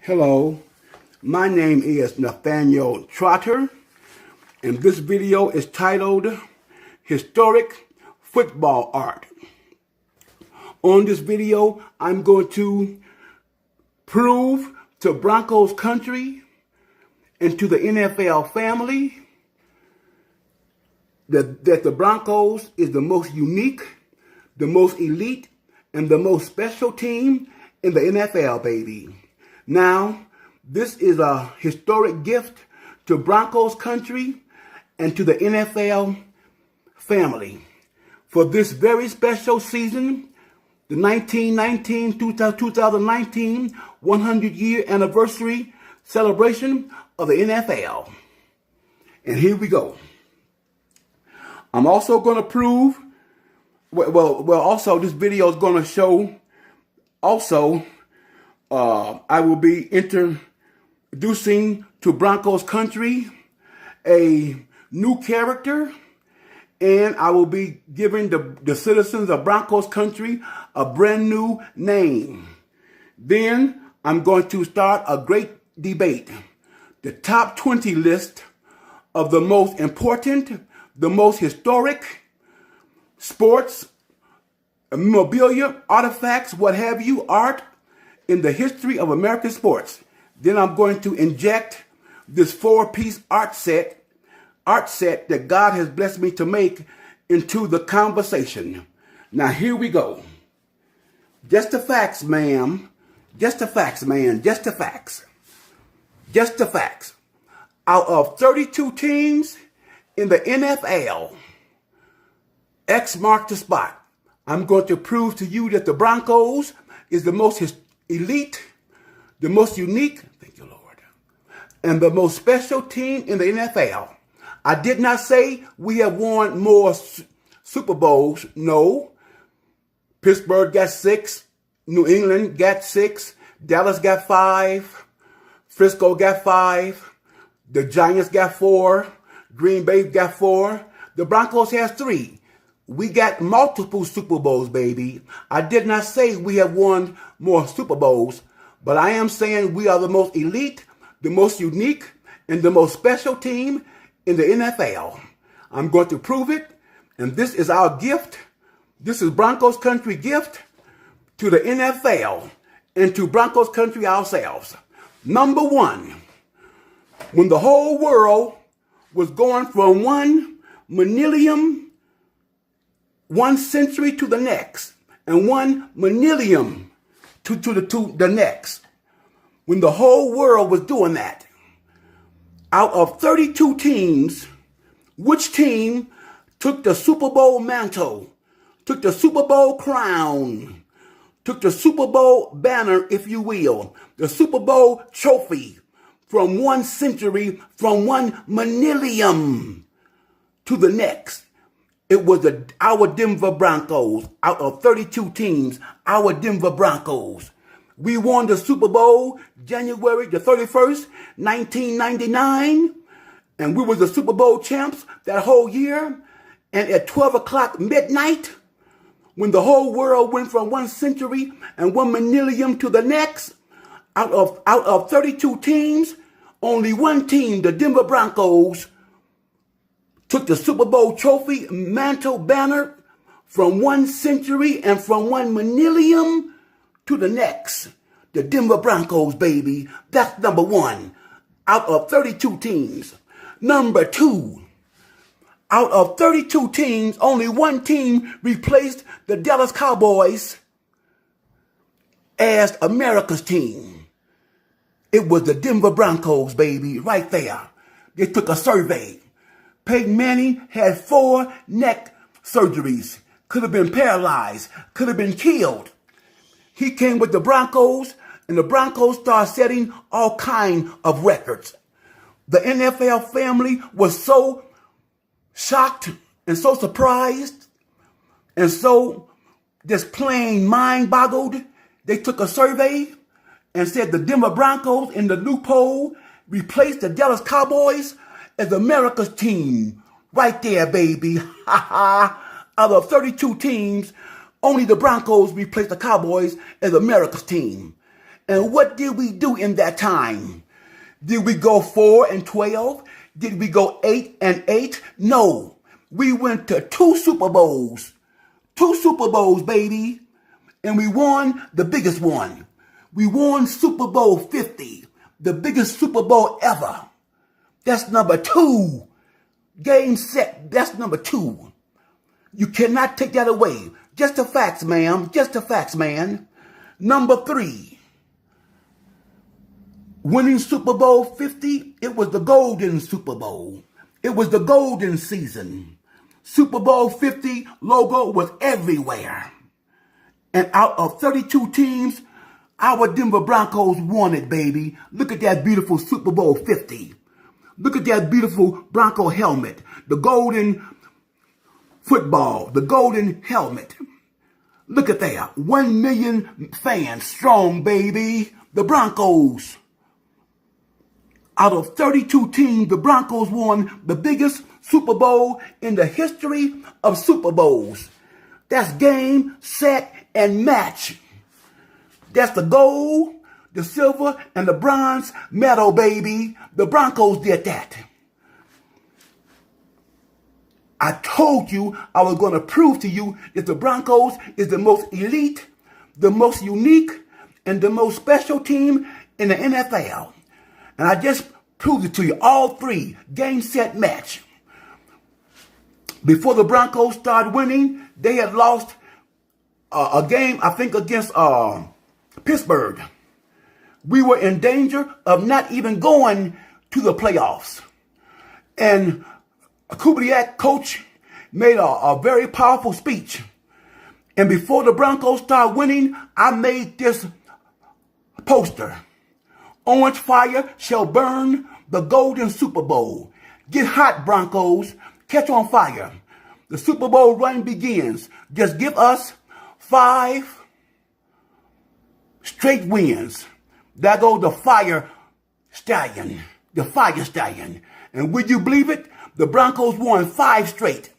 Hello, my name is Nathaniel Trotter, and this video is titled Historic Football Art. On this video, I'm going to prove to Broncos country and to the NFL family that the Broncos is the most unique, the most elite, and the most special team in the NFL, baby. Now, this is a historic gift to Broncos country and to the NFL family. For this very special season, the 2019 100-year anniversary celebration of the NFL. And here we go. I'm also going to prove, also this video is going to show, I will be introducing to Broncos country a new character, and I will be giving the citizens of Broncos country a brand new name. Then I'm going to start a great debate, the top 20 list of the most important, the most historic sports, memorabilia, artifacts, what have you, art, in the history of American sports. Then I'm going to inject this 4-piece art set that God has blessed me to make into the conversation. Now here we go. Just the facts, ma'am. Just the facts, man. Just the facts. Just the facts. Out of 32 teams in the NFL, X marked the spot. I'm going to prove to you that the Broncos is the most elite, the most unique, thank you, Lord, and the most special team in the NFL. I did not say we have won more Super Bowls. No. Pittsburgh got 6. New England got 6. Dallas got 5. Frisco got 5. The Giants got 4. Green Bay got 4. The Broncos has 3. We got multiple Super Bowls, baby. I did not say we have won more Super Bowls, but I am saying we are the most elite, the most unique, and the most special team in the NFL. I'm going to prove it, and this is our gift. This is Broncos country gift to the NFL and to Broncos country ourselves. Number one, when the whole world was going from one century to the next, and one millennium to the next. When the whole world was doing that, out of 32 teams, which team took the Super Bowl mantle, took the Super Bowl crown, took the Super Bowl banner, if you will, the Super Bowl trophy from one century, from one millennium to the next? It was our Denver Broncos. Out of 32 teams, our Denver Broncos. We won the Super Bowl January the 31st, 1999. And we were the Super Bowl champs that whole year. And at 12 o'clock midnight, when the whole world went from one century and one millennium to the next, out of 32 teams, only one team, the Denver Broncos, took the Super Bowl trophy, mantle, banner from one century and from one millennium to the next. The Denver Broncos, baby. That's number one out of 32 teams. Number two, out of 32 teams, only one team replaced the Dallas Cowboys as America's team. It was the Denver Broncos, baby, right there. They took a survey. Peyton Manning had 4 neck surgeries. Could have been paralyzed. Could have been killed. He came with the Broncos, and the Broncos started setting all kinds of records. The NFL family was so shocked and so surprised and so just plain mind-boggled. They took a survey and said the Denver Broncos in the loophole replaced the Dallas Cowboys as America's team. Right there, baby. Out of 32 teams, only the Broncos replaced the Cowboys as America's team. And what did we do in that time? Did we go 4-12? Did we go 8-8? No. We went to 2 Super Bowls. 2 Super Bowls, baby. And we won the biggest one. We won Super Bowl 50, the biggest Super Bowl ever. That's number 2. Game set, that's number 2. You cannot take that away. Just the facts, ma'am. Just the facts, man. Number 3. Winning Super Bowl 50, it was the golden Super Bowl. It was the golden season. Super Bowl 50 logo was everywhere. And out of 32 teams, our Denver Broncos won it, baby. Look at that beautiful Super Bowl 50. Look at that beautiful Bronco helmet. The golden football, the golden helmet. Look at that. 1 million fans strong, baby. The Broncos. Out of 32 teams, the Broncos won the biggest Super Bowl in the history of Super Bowls. That's game, set, and match. That's the gold, the silver, and the bronze medal, baby. The Broncos did that. I told you I was going to prove to you that the Broncos is the most elite, the most unique, and the most special team in the NFL. And I just proved it to you. All 3, game, set, match. Before the Broncos started winning, they had lost a game, I think, against Pittsburgh. We were in danger of not even going to the playoffs. And Kubiak, coach, made a very powerful speech. And before the Broncos started winning, I made this poster. Orange fire shall burn the golden Super Bowl. Get hot, Broncos. Catch on fire. The Super Bowl run begins. Just give us 5 straight wins. There goes the fire stallion. The fire stallion. And would you believe it? The Broncos won 5 straight,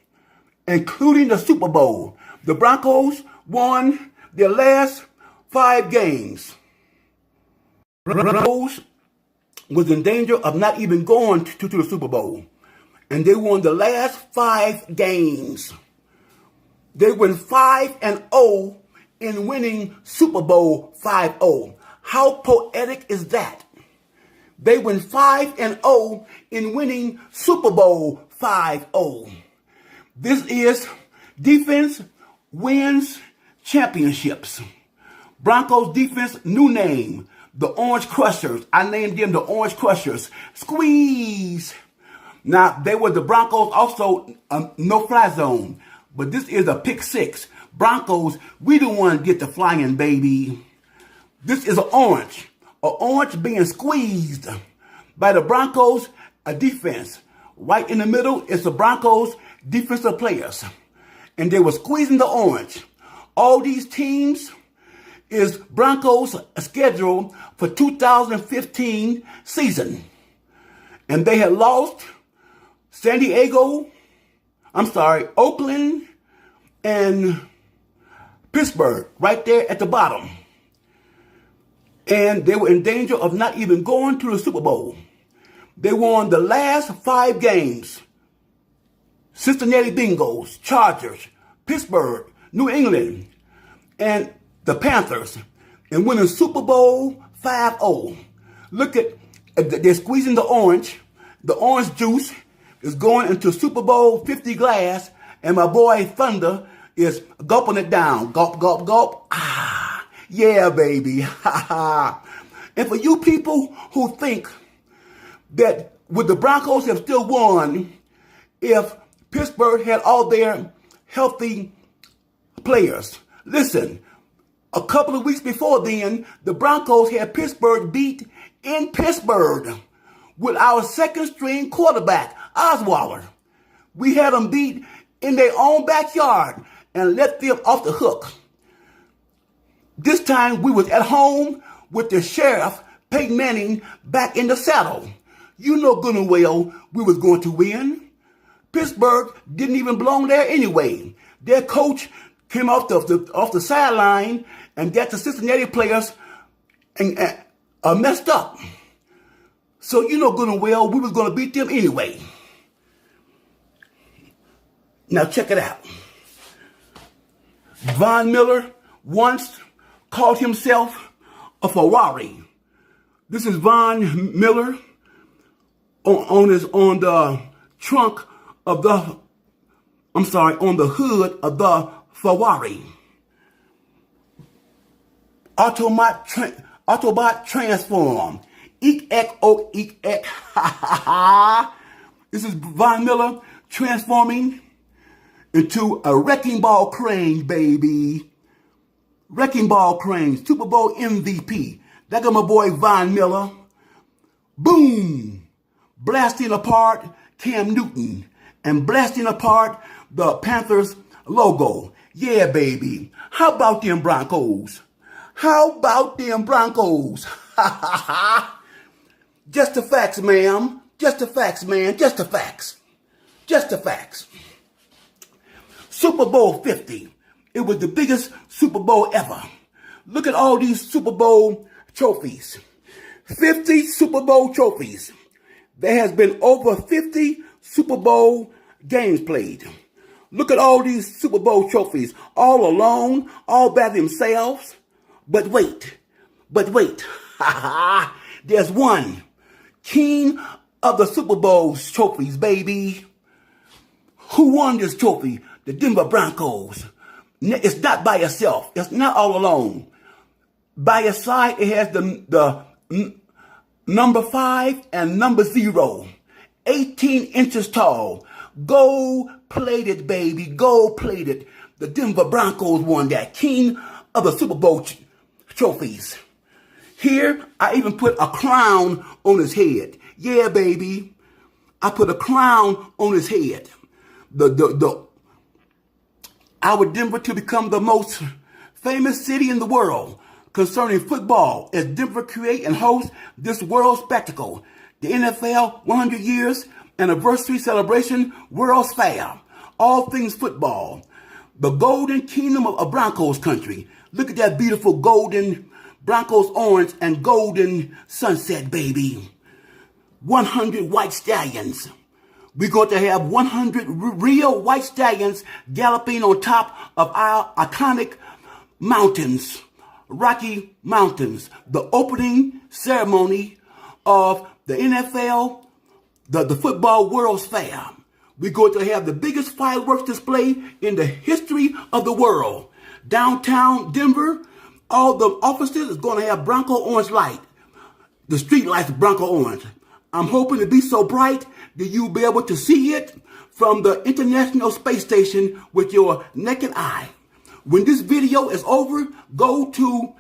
including the Super Bowl. The Broncos won their last 5 games. Broncos was in danger of not even going to the Super Bowl. And they won the last 5 games. They went 5-0 in winning Super Bowl 5-0. How poetic is that? They went 5-0 in winning Super Bowl 5-0. This is defense wins championships. Broncos defense, new name, the Orange Crushers. I named them the Orange Crushers. Squeeze. Now, they were the Broncos also no-fly zone. But this is a pick 6. Broncos, we don't want to get the flying, baby. This is an orange. An orange being squeezed by the Broncos defense. Right in the middle is the Broncos defensive players. And they were squeezing the orange. All these teams is Broncos schedule for 2015 season. And they had lost Oakland, and Pittsburgh, right there at the bottom. And they were in danger of not even going to the Super Bowl. They won the last 5 games. Cincinnati Bengals, Chargers, Pittsburgh, New England, and the Panthers, and winning Super Bowl 5-0. Look at, they're squeezing the orange. The orange juice is going into Super Bowl 50 glass, and my boy Thunder is gulping it down. Gulp, gulp, gulp. Ah, yeah, baby. Ha ha. And for you people who think that would the Broncos have still won if Pittsburgh had all their healthy players, listen, a couple of weeks before then, the Broncos had Pittsburgh beat in Pittsburgh with our second string quarterback, Osweiler. We had them beat in their own backyard and let them off the hook. This time we was at home with the sheriff, Peyton Manning, back in the saddle. You know good and well we was going to win. Pittsburgh didn't even belong there anyway. Their coach came off the sideline and got the Cincinnati players and messed up. So you know good and well we was going to beat them anyway. Now check it out. Von Miller once called himself a Ferrari. This is Von Miller on the trunk of the, on the hood of the Ferrari. Autobot transform. Eek, ek, oh, eek, ek, ha, ha, ha. This is Von Miller transforming into a wrecking ball crane, baby. Wrecking ball crane, Super Bowl MVP. That got my boy Von Miller. Boom! Blasting apart Cam Newton and blasting apart the Panthers logo. Yeah, baby. How about them Broncos? How about them Broncos? Ha ha ha! Just the facts, ma'am. Just the facts, man. Just the facts. Just the facts. Super Bowl 50. It was the biggest Super Bowl ever. Look at all these Super Bowl trophies. 50 Super Bowl trophies. There has been over 50 Super Bowl games played. Look at all these Super Bowl trophies. All alone, all by themselves. But wait. There's one. King of the Super Bowl trophies, baby. Who won this trophy? The Denver Broncos. It's not by itself. It's not all alone. By its side, it has the number 5 and number 0. 18 inches tall. Gold-plated, baby. Gold-plated. The Denver Broncos won that. King of the Super Bowl trophies. Here, I even put a crown on his head. Yeah, baby. I put a crown on his head. Our Denver to become the most famous city in the world concerning football as Denver create and host this world spectacle. The NFL 100 years anniversary celebration World's Fair. All things football. The golden kingdom of Broncos country. Look at that beautiful golden Broncos orange and golden sunset, baby. 100 white stallions. We're going to have 100 real white stallions galloping on top of our iconic mountains, Rocky Mountains. The opening ceremony of the NFL, the Football World's Fair. We're going to have the biggest fireworks display in the history of the world. Downtown Denver, all the offices is going to have Bronco orange light. The street lights Bronco orange. I'm hoping to be so bright that you'll be able to see it from the International Space Station with your naked eye. When this video is over, go to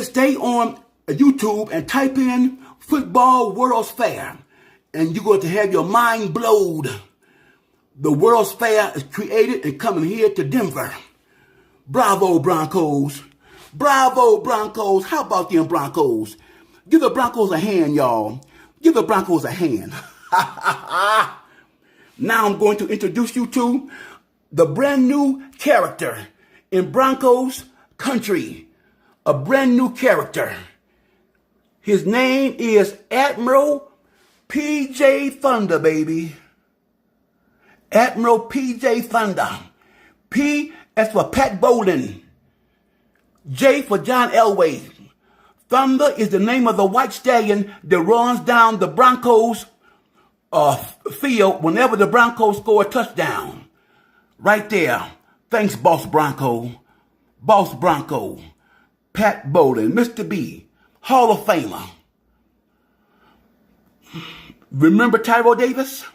stay on YouTube and type in Football World's Fair. And you're going to have your mind blowed. The World's Fair is created and coming here to Denver. Bravo, Broncos. Bravo, Broncos. How about them Broncos? Give the Broncos a hand, y'all. Give the Broncos a hand. Now I'm going to introduce you to the brand new character in Broncos country. A brand new character. His name is Admiral P.J. Thunder, baby. Admiral P.J. Thunder. P as for Pat Bowlen. J for John Elway. Thunder is the name of the white stallion that runs down the Broncos field whenever the Broncos score a touchdown. Right there. Thanks, Boss Bronco. Boss Bronco. Pat Bowlen, Mr. B, Hall of Famer. Remember Tyrell Davis?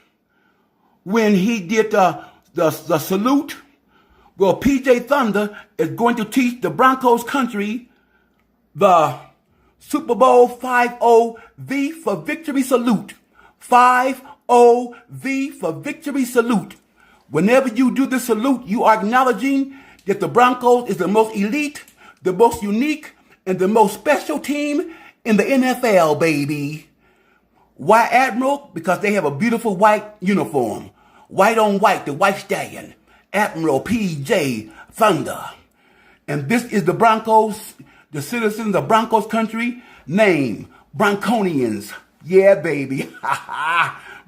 When he did the salute? Well, P.J. Thunder is going to teach the Broncos country the Super Bowl 5-0-V for victory salute. 5-0-V for victory salute. Whenever you do the salute, you are acknowledging that the Broncos is the most elite, the most unique, and the most special team in the NFL, baby. Why Admiral? Because they have a beautiful white uniform. White on white, the white stallion. Admiral P.J. Thunder. And this is the Broncos the citizens of Broncos country name Bronconians. Yeah, baby.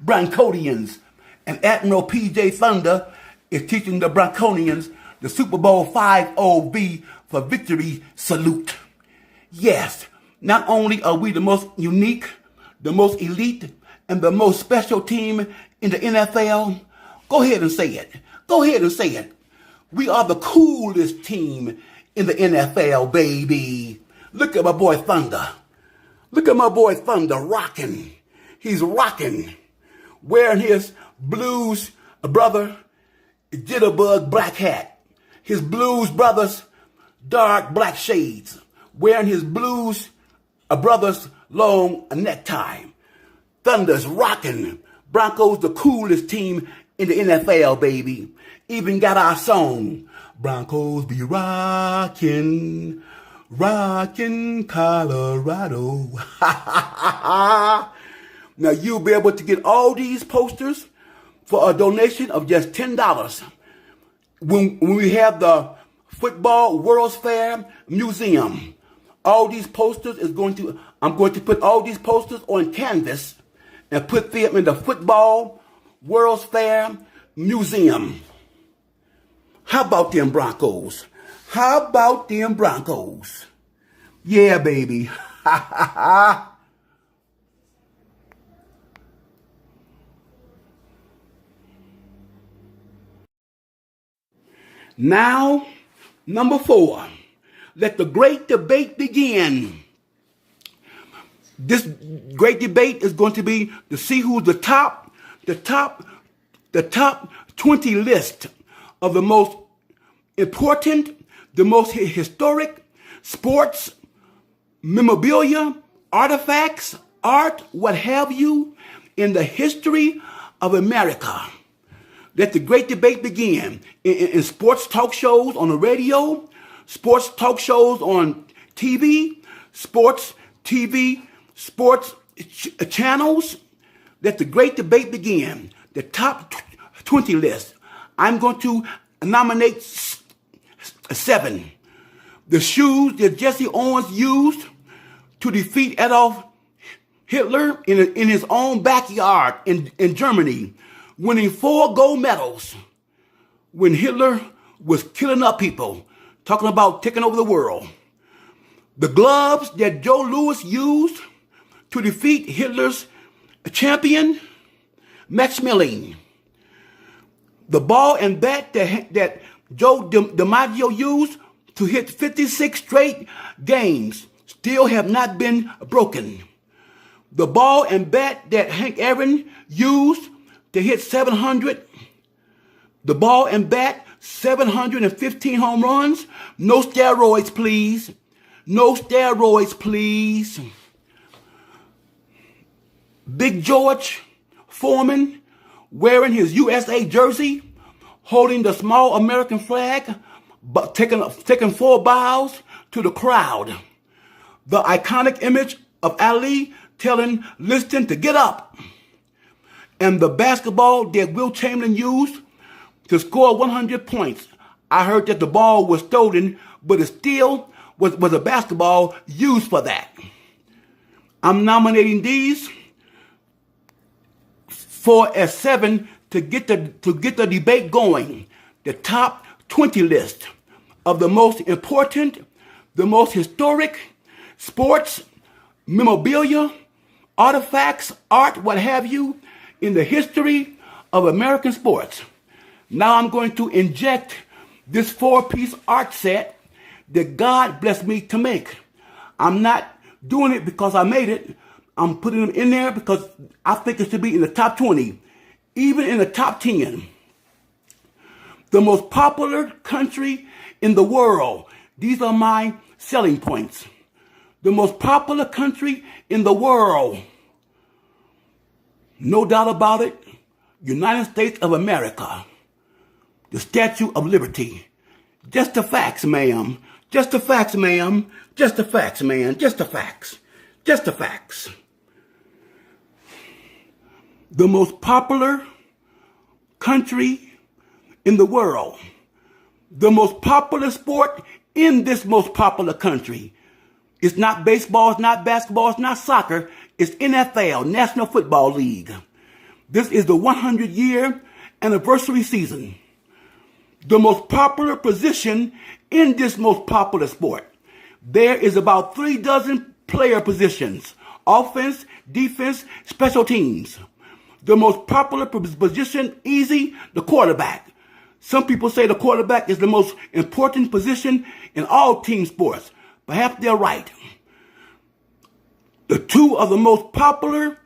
Bronconians. And Admiral P.J. Thunder is teaching the Bronconians the Super Bowl 50V for victory salute. Yes, not only are we the most unique, the most elite, and the most special team in the NFL, go ahead and say it. Go ahead and say it. We are the coolest team in the NFL, baby. Look at my boy Thunder. Look at my boy Thunder rocking. He's rocking. Wearing his Blues brother jitterbug black hat. His Blues brothers dark black shades. Wearing his Blues brother's long necktie. Thunder's rocking. Broncos the coolest team in the NFL, baby. Even got our song. Broncos be rockin', rockin' Colorado. Now you'll be able to get all these posters for a donation of just $10 when we have the Football World's Fair Museum. All these posters I'm going to put all these posters on canvas and put them in the Football World's Fair Museum. How about them Broncos? How about them Broncos? Yeah, baby. Now, number 4. Let the great debate begin. This great debate is going to be to see who's the top 20 list of the most important, the most historic sports, memorabilia, artifacts, art, what have you, in the history of America. Let the great debate begin in sports talk shows on the radio, sports talk shows on TV, sports channels. Let the great debate begin. The top 20 list. I'm going to nominate 7. The shoes that Jesse Owens used to defeat Adolf Hitler in his own backyard in Germany, winning 4 gold medals when Hitler was killing up people, talking about taking over the world. The gloves that Joe Louis used to defeat Hitler's champion, Max Milling. The ball and bat that Joe DiMaggio used to hit 56 straight games still have not been broken. The ball and bat that Hank Aaron used to hit 700. The ball and bat, 715 home runs. No steroids, please. No steroids, please. Big George Foreman wearing his USA jersey, holding the small American flag, but taking 4 bows to the crowd. The iconic image of Ali telling Liston to get up. And the basketball that Will Chamberlain used to score 100 points. I heard that the ball was stolen, but it still was a basketball used for that. I'm nominating these for as 7 to get the debate going. The top 20 list of the most important, the most historic sports, memorabilia, artifacts, art, what have you, in the history of American sports. Now I'm going to inject this 4-piece art set that God blessed me to make. I'm not doing it because I made it. I'm putting them in there because I think it should be in the top 20, even in the top 10. The most popular country in the world. These are my selling points. The most popular country in the world. No doubt about it. United States of America. The Statue of Liberty. Just the facts, ma'am. Just the facts, ma'am. Just the facts, man. Just the facts. Just the facts. The most popular country in the world. The most popular sport in this most popular country. It's not baseball, it's not basketball, it's not soccer. It's NFL, National Football League. This is the 100-year anniversary season. The most popular position in this most popular sport. There is about 36 player positions. Offense, defense, special teams. The most popular position, easy, the quarterback. Some people say the quarterback is the most important position in all team sports. Perhaps they're right. The two of the most popular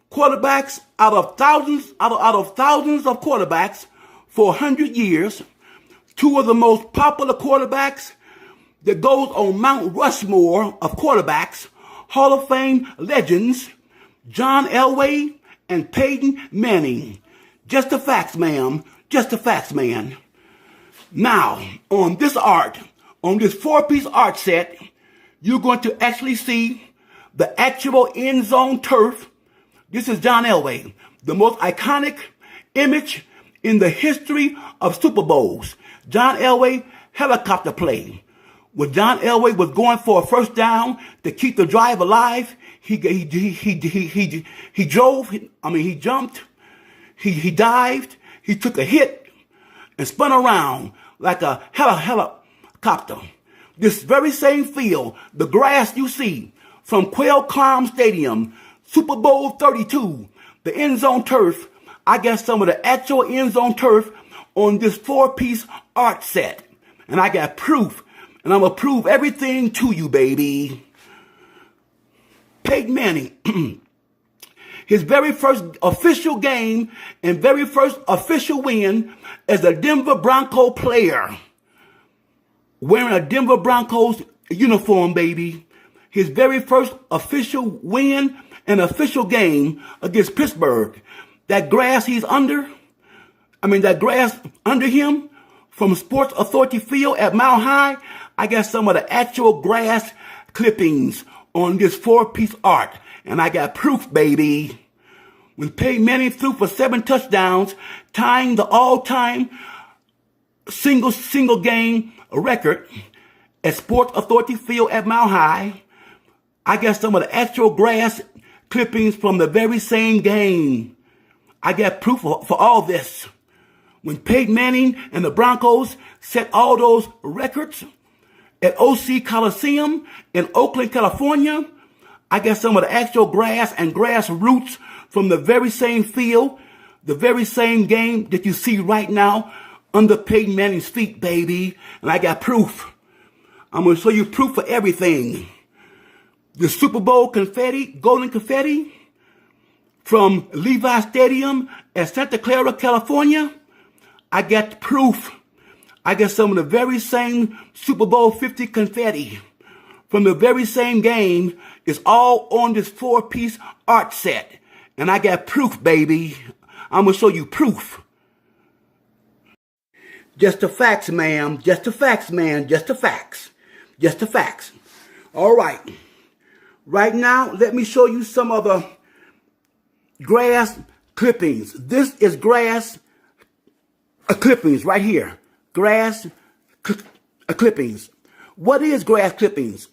quarterbacks out of thousands of quarterbacks for 100 years, two of the most popular quarterbacks that goes on Mount Rushmore of quarterbacks, Hall of Fame legends, John Elway and Peyton Manning. Just the facts, ma'am. Just the facts, man. Now, on this art, on this 4-piece art set, you're going to actually see the actual end zone turf. This is John Elway, the most iconic image in the history of Super Bowls. John Elway helicopter play. When John Elway was going for a first down to keep the drive alive, he jumped, he dived, he took a hit and spun around like a helicopter. This very same field, the grass you see from Qualcomm Stadium, Super Bowl 32, the end zone turf, I got some of the actual end zone turf on this 4-piece art set. And I got proof. And I'm going to prove everything to you, baby. Peyton Manning, his very first official game and very first official win as a Denver Bronco player. Wearing a Denver Broncos uniform, baby. His very first official win and official game against Pittsburgh. That grass that grass under him from Sports Authority Field at Mile High, I got some of the actual grass clippings on this 4-piece art. And I got proof, baby. When Peyton Manning threw for 7 touchdowns, tying the all-time single game record at Sports Authority Field at Mile High, I got some of the actual grass clippings from the very same game. I got proof for all this. When Peyton Manning and the Broncos set all those records at OC Coliseum in Oakland, California, I got some of the actual grass and grass roots from the very same field, the very same game that you see right now under Peyton Manning's feet, baby. And I got proof. I'm going to show you proof for everything. The Super Bowl confetti, golden confetti from Levi Stadium at Santa Clara, California. I got proof. I got some of the very same Super Bowl 50 confetti from the very same game. It's all on this 4-piece art set. And I got proof, baby. I'm going to show you proof. Just the facts, ma'am. Just the facts, man. Just the facts. Just the facts. All right. Right now, let me show you some of the grass clippings. This is grass clippings right here. Grass clippings. What is grass clippings?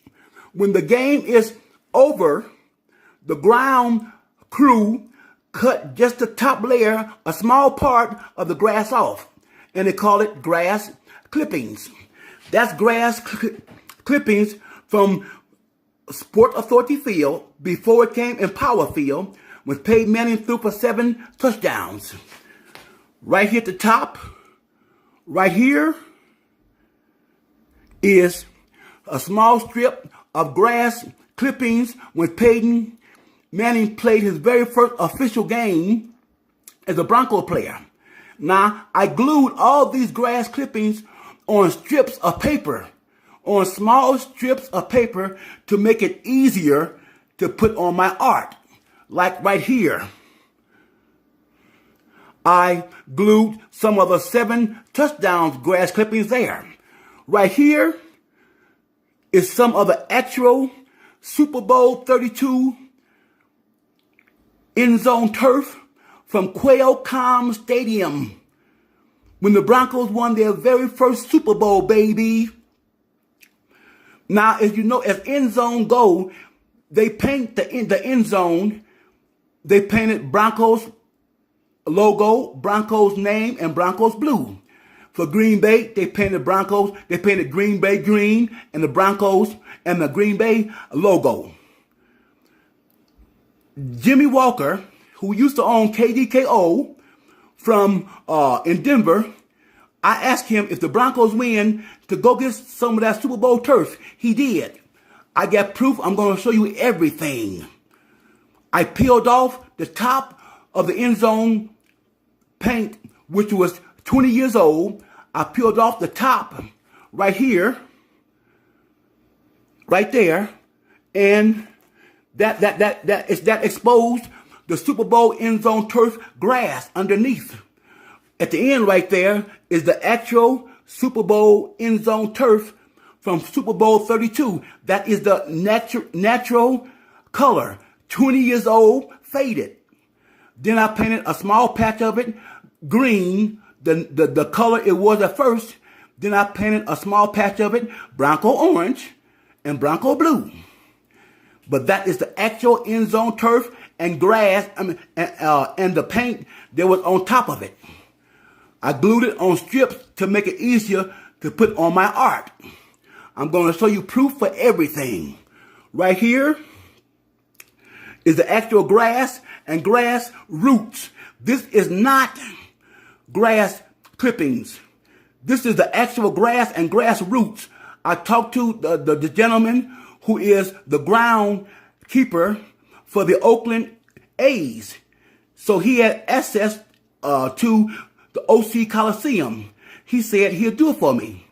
When the game is over, the ground crew cut just the top layer, a small part of the grass off, and they call it grass clippings. That's grass clippings from Sport Authority Field before it came Empower Field when Peyton Manning threw for 7 touchdowns. Right here at the top, right here is a small strip of grass clippings when Peyton Manning played his very first official game as a Bronco player. Now, I glued all these grass clippings on strips of paper, on small strips of paper to make it easier to put on my art. Like right here. I glued some of the 7 touchdowns grass clippings there. Right here is some of the actual Super Bowl 32 end zone turf from Qualcomm Stadium when the Broncos won their very first Super Bowl, baby. Now, as you know, as end zone go, they paint the end zone. They painted Broncos logo, Broncos name, and Broncos blue. For Green Bay, they painted Broncos. They painted Green Bay green and the Broncos and the Green Bay logo. Jimmy Walker, who used to own KDKO from in Denver, I asked him if the Broncos win to go get some of that Super Bowl turf. He did. I got proof. I'm going to show you everything. I peeled off the top of the end zone paint, which was 20 years old. I peeled off the top right here, right there, and that exposed the Super Bowl end zone turf grass underneath. At the end right there is the actual Super Bowl end zone turf from Super Bowl 32. That is the natural color, 20 years old, faded. Then I painted a small patch of it green, the color it was at first. Then I painted a small patch of it Bronco orange and Bronco blue. But that is the actual end zone turf and grass, and the paint that was on top of it. I glued it on strips to make it easier to put on my art. I'm going to show you proof for everything. Right here is the actual grass and grass roots. This is not grass clippings. This is the actual grass and grass roots. I talked to the gentleman who is the groundkeeper for the Oakland A's. So he had access to the OC Coliseum. He said he'll do it for me.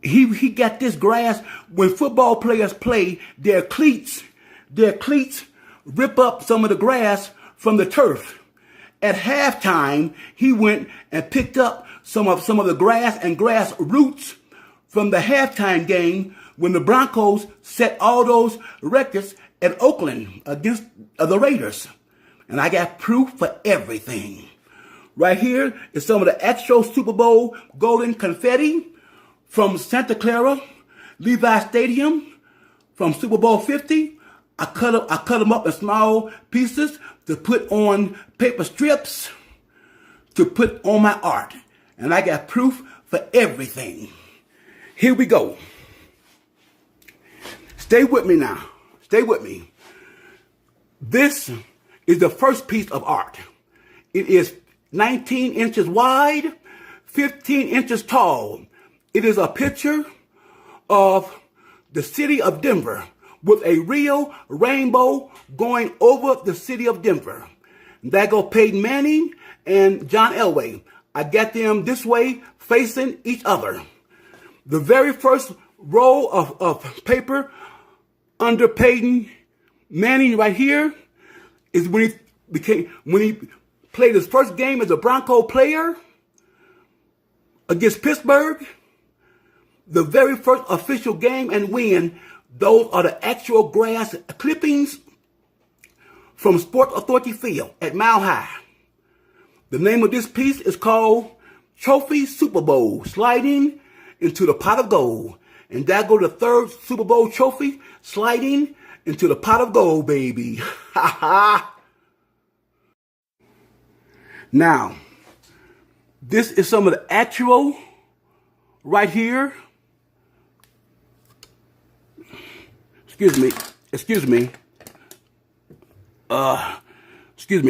He got this grass. When football players play, their cleats rip up some of the grass from the turf. At halftime, he went and picked up some of the grass and grass roots from the halftime game when the Broncos set all those records at Oakland against the Raiders. And I got proof for everything. Right here is some of the actual Super Bowl golden confetti from Santa Clara, Levi Stadium, from Super Bowl 50. I cut them up in small pieces to put on paper strips to put on my art. And I got proof for everything. Here we go. Stay with me now. Stay with me. This is the first piece of art. It is 19 inches wide, 15 inches tall. It is a picture of the city of Denver with a real rainbow going over the city of Denver. There go Peyton Manning and John Elway. I got them this way facing each other. The very first roll of paper under Peyton Manning right here is when he played his first game as a Bronco player against Pittsburgh. The very first official game and win. Those are the actual grass clippings from Sports Authority Field at Mile High. The name of this piece is called Trophy Super Bowl, sliding into the pot of gold. And there go the third Super Bowl trophy, sliding into the pot of gold, baby. Ha ha. Now, this is some of the actual right here. Excuse me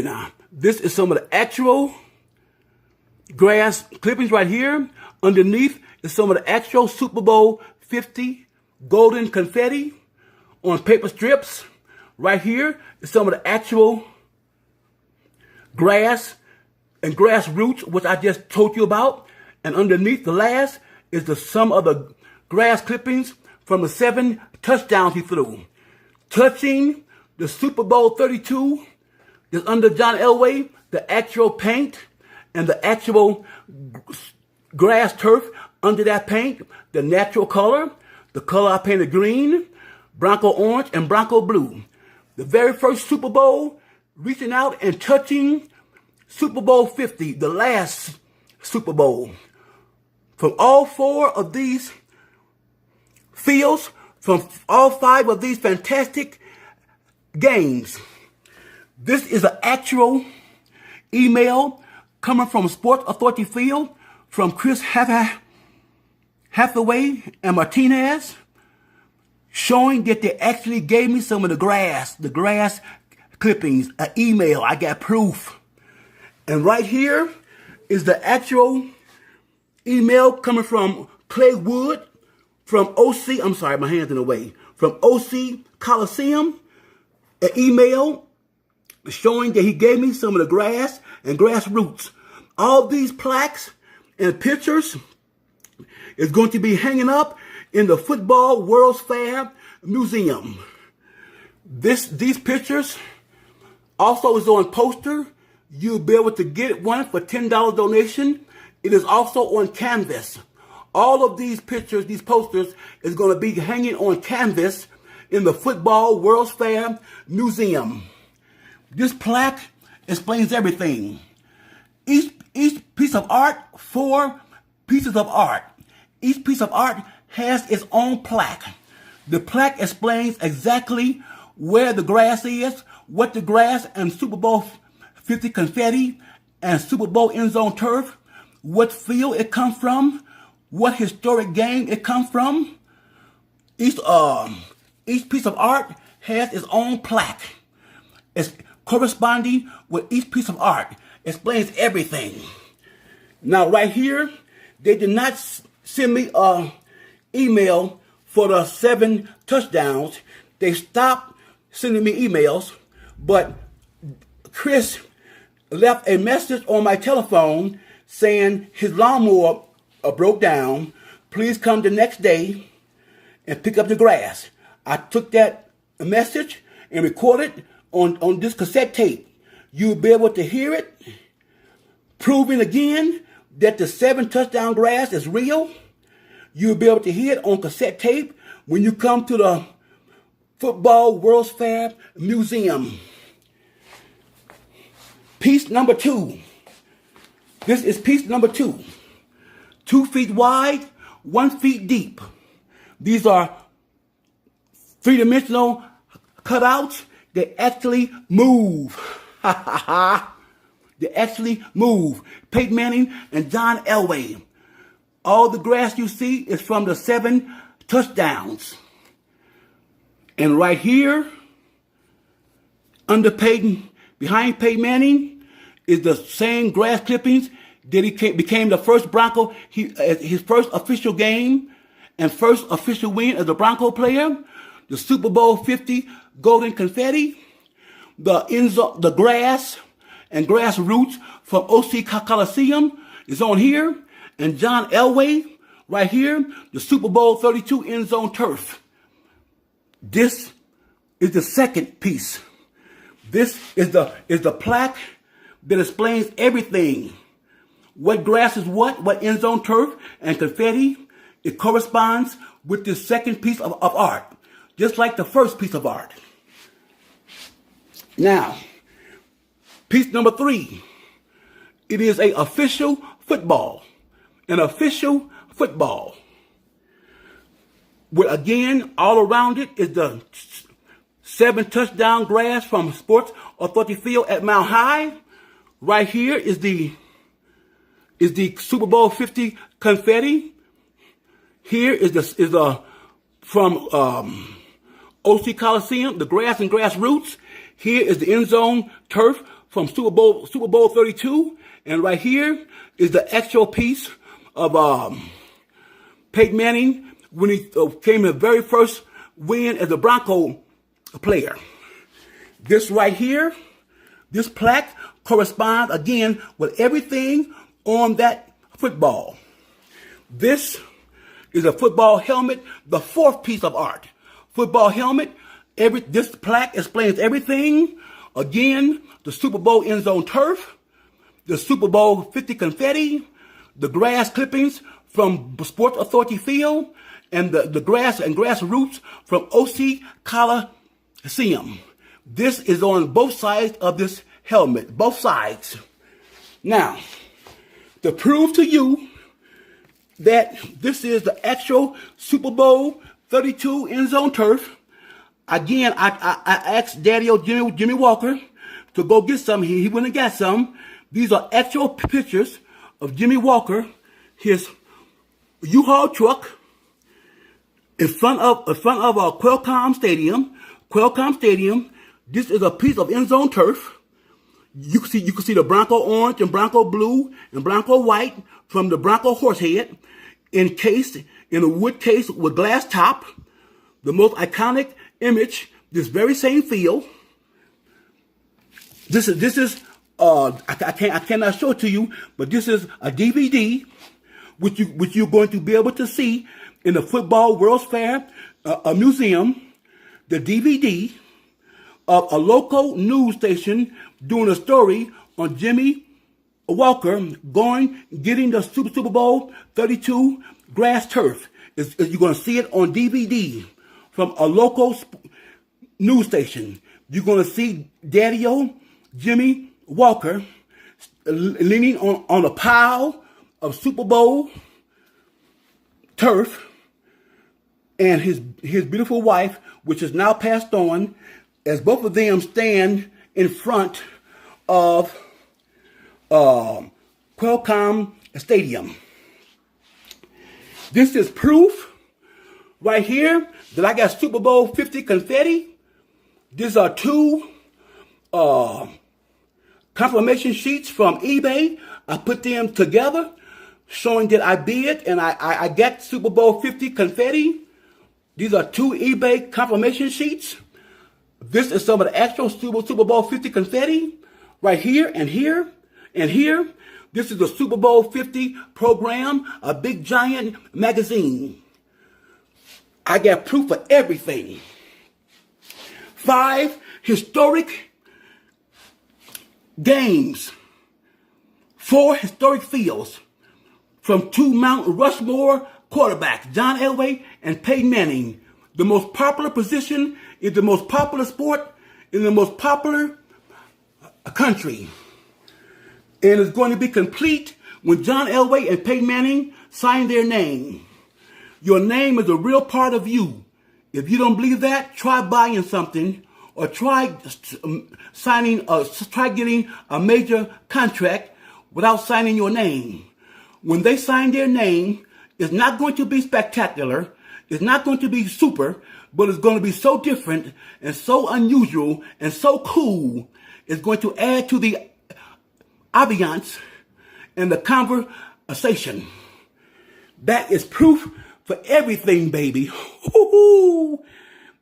now. This is some of the actual grass clippings right here. Underneath is some of the actual Super Bowl 50 golden confetti on paper strips. Right here is some of the actual grass and grass roots, which I just told you about. And underneath the last is some of the grass clippings from the 7 touchdowns he threw. Touching the Super Bowl 32 is under John Elway, the actual paint and the actual grass turf under that paint, the natural color, the color I painted green, Bronco orange, and Bronco blue. The very first Super Bowl, reaching out and touching Super Bowl 50, the last Super Bowl. From all 4 of these fields from all 5 of these fantastic games. This is an actual email coming from Sports Authority Field from Chris Hathaway and Martinez, showing that they actually gave me some of the grass clippings, an email. I got proof. And right here is the actual email coming from Clay Wood from OC, I'm sorry, my hand's in the way, from OC Coliseum, an email showing that he gave me some of the grass and grass roots. All these plaques and pictures is going to be hanging up in the Football World's Fair Museum. These pictures also is on poster. You'll be able to get one for $10 donation. It is also on canvas. All of these pictures, these posters, is going to be hanging on canvas in the Football World's Fair Museum. This plaque explains everything. Each piece of art, 4 pieces of art. Each piece of art has its own plaque. The plaque explains exactly where the grass is, what the grass and Super Bowl 50 confetti and Super Bowl end zone turf, what field it comes from, what historic game it comes from. Each piece of art has its own plaque. It's corresponding with each piece of art. Explains everything. Now right here, they did not send me an email for the 7 touchdowns. They stopped sending me emails, but Chris left a message on my telephone saying his lawnmower broke down. Please come the next day and pick up the grass. I took that message and recorded on this cassette tape. You'll be able to hear it, proving again that the 7 touchdown grass is real. You'll be able to hear it on cassette tape when you come to the Football World's Fair Museum. Piece number 2. This is piece number 2. 2 feet wide, 1 feet deep. These are 3-dimensional cutouts. They actually move. They actually move. Peyton Manning and John Elway. All the grass you see is from the 7 touchdowns. And right here, under Peyton, behind Peyton Manning, is the same grass clippings that he became the first Bronco, his first official game and first official win as a Bronco player. The Super Bowl 50 golden confetti, the grass and grass roots from OC Coliseum is on here, and John Elway right here, the Super Bowl 32 end zone turf. This is the second piece. This is the plaque that explains everything. What grass is what end zone turf and confetti. It corresponds with this second piece of art, just like the first piece of art. Now, piece number 3. It is an official football. An official football. With, again, all around it is the 7 touchdown grass from Sports Authority Field at Mount High. Right here is the Super Bowl 50 confetti. Here is from OC Coliseum, the grass and grass roots. Here is the end zone turf from Super Bowl 32, and right here is the actual piece of Peyton Manning when he came his very first win as a Bronco player. This right here, this plaque corresponds again with everything on that football. This is a football helmet, the 4th piece of art. Football helmet, this plaque explains everything. Again, the Super Bowl end zone turf, the Super Bowl 50 confetti, the grass clippings from Sports Authority Field, and the grass and grass roots from OC Coliseum. This is on both sides of this helmet, both sides. Now, to prove to you that this is the actual Super Bowl 32 end zone turf. Again, I asked Daddy-O Jimmy Walker to go get some. He went and got some. These are actual pictures of Jimmy Walker, his U-Haul truck, in front of Qualcomm Stadium. Qualcomm Stadium. This is a piece of end zone turf. You can see the Bronco orange and Bronco blue and Bronco white from the Bronco horse head, encased in a wood case with glass top. The most iconic image, this very same field. This is I cannot show it to you, but this is a DVD which you're going to be able to see in the Football World's Fair a museum. The DVD of a local news station doing a story on Jimmy Walker getting the Super Bowl 32 grass turf. You're going to see it on DVD from a local news station. You're going to see Daddy-O Jimmy Walker leaning on a pile of Super Bowl turf, and his beautiful wife, which is now passed on, as both of them stand in front of Qualcomm Stadium. This is proof right here that I got Super Bowl 50 confetti. These are two confirmation sheets from eBay. I put them together, showing that I bid and I got Super Bowl 50 confetti. These are two eBay confirmation sheets. This is some of the actual Super Bowl 50 confetti right here and here and here. This is the Super Bowl 50 program, a big giant magazine. I got proof of everything. 5 historic games, 4 historic fields from 2 Mount Rushmore quarterbacks, John Elway and Peyton Manning. The most popular position is the most popular sport in the most popular country. And it's going to be complete when John Elway and Peyton Manning sign their name. Your name is a real part of you. If you don't believe that, try buying something or try getting a major contract without signing your name. When they sign their name, it's not going to be spectacular. It's not going to be super, but it's going to be so different and so unusual and so cool. It's going to add to the ambiance and the conversation. That is proof for everything, baby.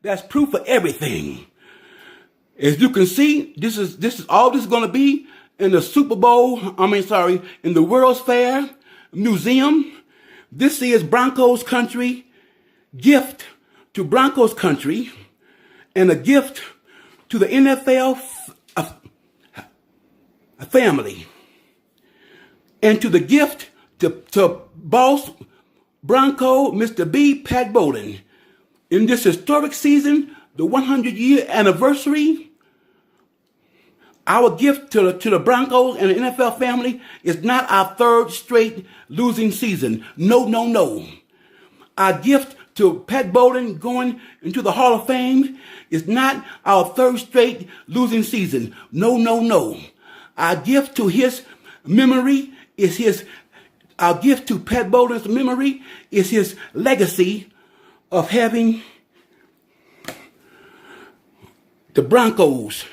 That's proof for everything. As you can see, this is all this is going to be in the in the World's Fair Museum. This is Broncos country, gift to Broncos country, and a gift to the NFL family, and to the gift to boss Bronco, Mr. B, Pat Bowden. In this historic season, the 100-year anniversary, our gift to the Broncos and the NFL family is not our 3rd straight losing season. No, no, no. Our gift to Pat Bowden going into the Hall of Fame is not our 3rd straight losing season. No, no, no. Our gift to his memory is our gift to Pat Bowden's memory is his legacy of having the Broncos,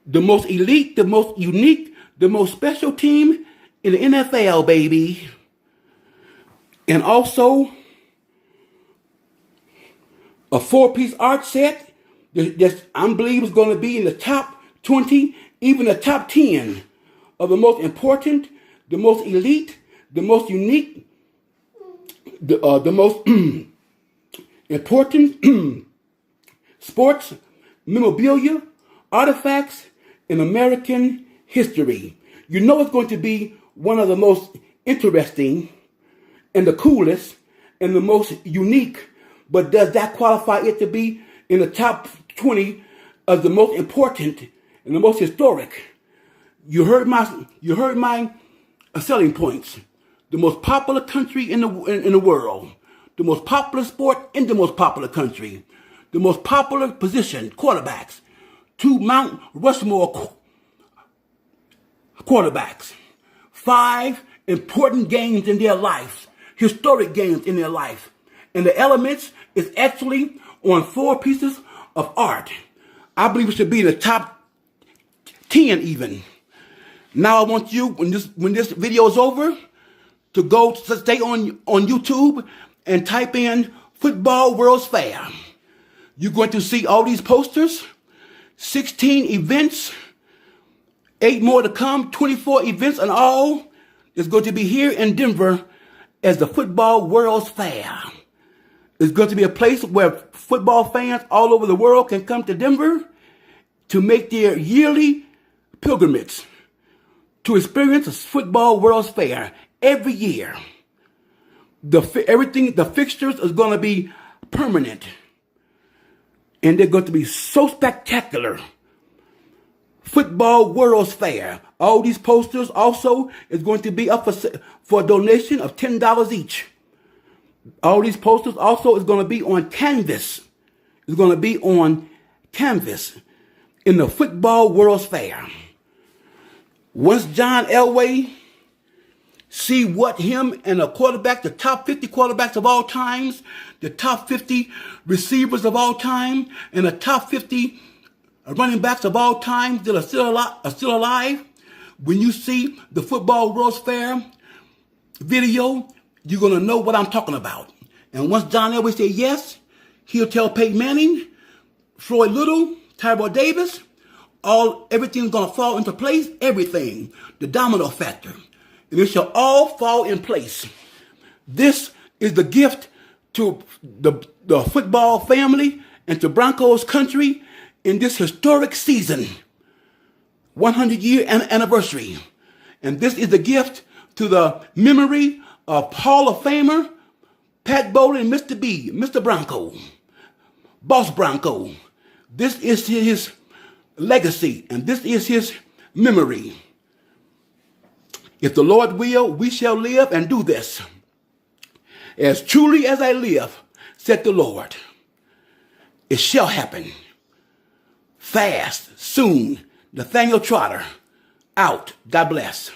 the most elite, the most unique, the most special team in the NFL, baby. And also a 4-piece art set that I believe is going to be in the top 20, even the top 10 of the most important, the most elite, the most unique, the most important sports memorabilia, artifacts in American history. You know it's going to be one of the most interesting and the coolest and the most unique, but does that qualify it to be in the top 20 of the most important and the most historic? You heard my selling points. The most popular country in the world, the most popular sport in the most popular country, the most popular position, quarterbacks, two Mount Rushmore quarterbacks, 5 important games in their life, historic games in their life. And the elements is actually on 4 pieces of art. I believe it should be in the top 10 even. Now I want you, when this video is over, to go stay on YouTube and type in Football World's Fair. You're going to see all these posters, 16 events, 8 more to come, 24 events in all. It's going to be here in Denver as the Football World's Fair. It's going to be a place where football fans all over the world can come to Denver to make their yearly pilgrimage to experience a Football World's Fair every year. The fixtures is going to be permanent. And they're going to be so spectacular. Football World's Fair. All these posters also is going to be up for a donation of $10 each. All these posters also is going to be on canvas. It's going to be on canvas in the Football World's Fair. Once John Elway see what him and a quarterback, the top 50 quarterbacks of all times, the top 50 receivers of all time, and the top 50 running backs of all time that are still alive, when you see the Football World's Fair video, you're going to know what I'm talking about. And once John Elway says yes, he'll tell Peyton Manning, Floyd Little, Tyrell Davis, everything's going to fall into place, everything, the domino factor. And it shall all fall in place. This is the gift to the football family and to Broncos country in this historic season, 100-year anniversary. And this is the gift to the memory of Hall of Famer Pat Bowlen and Mr. B, Mr. Bronco, Boss Bronco. This is his legacy, and this is his memory. If the Lord will, we shall live and do this. As truly as I live, said the Lord, it shall happen. Fast, soon. Nathaniel Trotter, out. God bless.